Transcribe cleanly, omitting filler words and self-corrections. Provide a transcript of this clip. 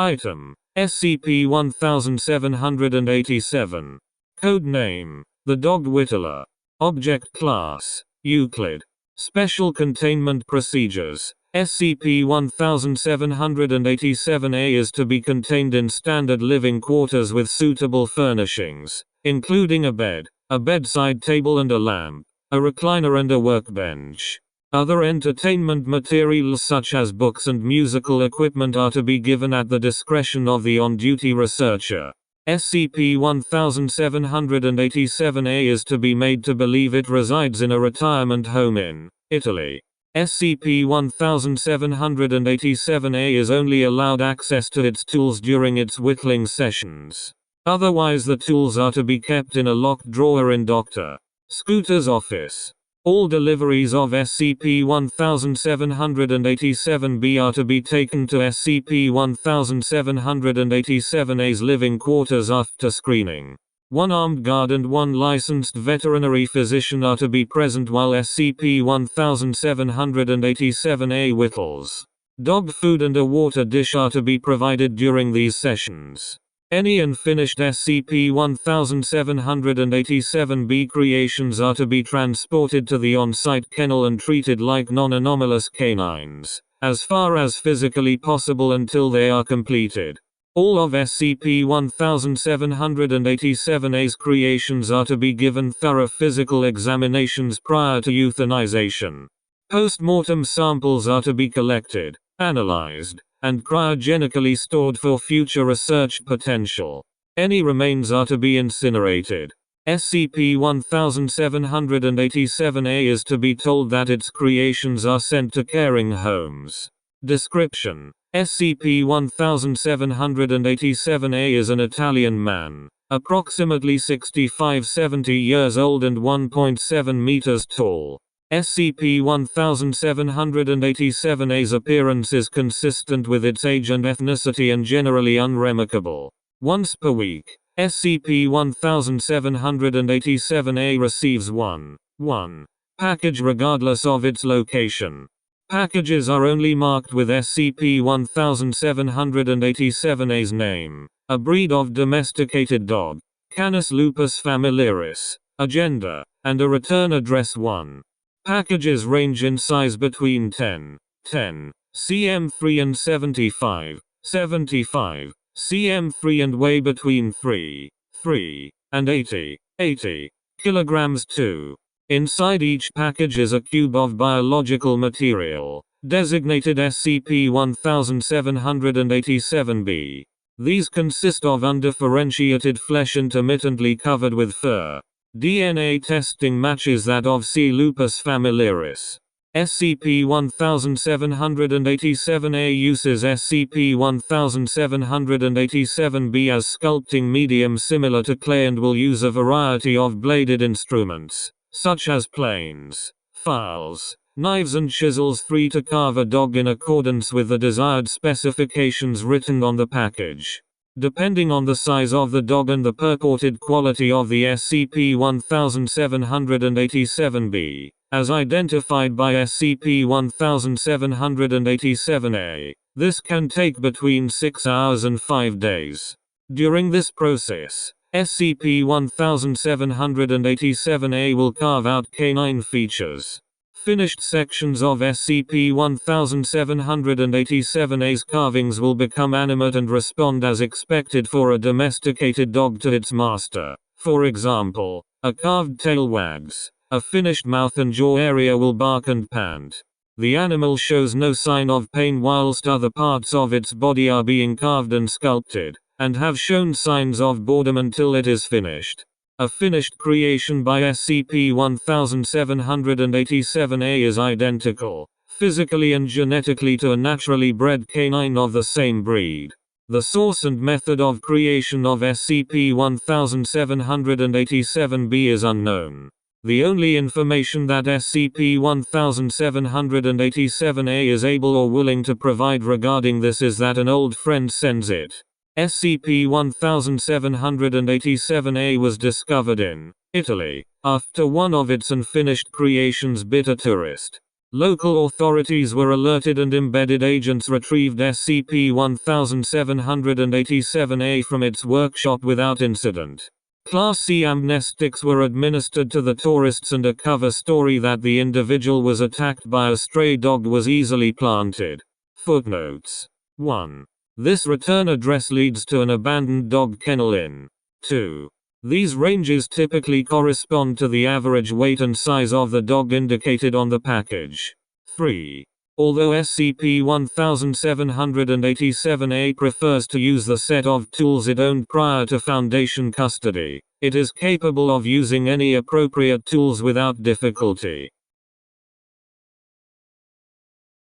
Item: SCP-1787. Code name: the Dog Whittler. Object Class: Euclid. Special Containment Procedures: SCP-1787-A is to be contained in standard living quarters with suitable furnishings, including a bed, a bedside table and a lamp, a recliner and a workbench. Other entertainment materials such as books and musical equipment are to be given at the discretion of the on-duty researcher. SCP-1787-A is to be made to believe it resides in a retirement home in Italy. SCP-1787-A is only allowed access to its tools during its whittling sessions. Otherwise, the tools are to be kept in a locked drawer in Dr. Scooter's office. All deliveries of SCP-1787-B are to be taken to SCP-1787-A's living quarters after screening. One armed guard and one licensed veterinary physician are to be present while SCP-1787-A whittles. Dog food and a water dish are to be provided during these sessions. Any unfinished SCP-1787-B creations are to be transported to the on-site kennel and treated like non-anomalous canines, as far as physically possible until they are completed. All of SCP-1787-A's creations are to be given thorough physical examinations prior to euthanization. Post-mortem samples are to be collected, analyzed, and cryogenically stored for future research potential. Any remains are to be incinerated. SCP-1787-A is to be told that its creations are sent to caring homes. Description: SCP-1787-A is an Italian man, approximately 65-70 years old and 1.7 meters tall. SCP-1787-A's appearance is consistent with its age and ethnicity and generally unremarkable. Once per week, SCP-1787-A receives one package regardless of its location. Packages are only marked with SCP-1787-A's name, a breed of domesticated dog, Canis lupus familiaris, a gender, and a return address. Packages range in size between 10 cm3 and 75 cm3 and weigh between 3 and 80 kilograms. Inside each package is a cube of biological material, designated SCP-1787-B. These consist of undifferentiated flesh intermittently covered with fur. DNA testing matches that of C. lupus familiaris. SCP-1787-A uses SCP-1787-B as sculpting medium similar to clay and will use a variety of bladed instruments, such as planes, files, knives and chisels to carve a dog in accordance with the desired specifications written on the package. Depending on the size of the dog and the purported quality of the SCP-1787-B, as identified by SCP-1787-A, this can take between 6 hours and 5 days. During this process, SCP-1787-A will carve out canine features. Finished sections of SCP-1787-A's carvings will become animate and respond as expected for a domesticated dog to its master. For example, a carved tail wags, a finished mouth and jaw area will bark and pant. The animal shows no sign of pain whilst other parts of its body are being carved and sculpted, and have shown signs of boredom until it is finished. A finished creation by SCP-1787-A is identical, physically and genetically to a naturally bred canine of the same breed. The source and method of creation of SCP-1787-B is unknown. The only information that SCP-1787-A is able or willing to provide regarding this is that an old friend sends it. SCP-1787-A was discovered in Italy, after one of its unfinished creations bit a tourist. Local authorities were alerted and embedded agents retrieved SCP-1787A from its workshop without incident. Class C amnestics were administered to the tourists, and a cover story that the individual was attacked by a stray dog was easily planted. Footnotes. 1. This return address leads to an abandoned dog kennel in 2. These ranges typically correspond to the average weight and size of the dog indicated on the package. 3. Although SCP-1787A prefers to use the set of tools it owned prior to Foundation custody, it is capable of using any appropriate tools without difficulty.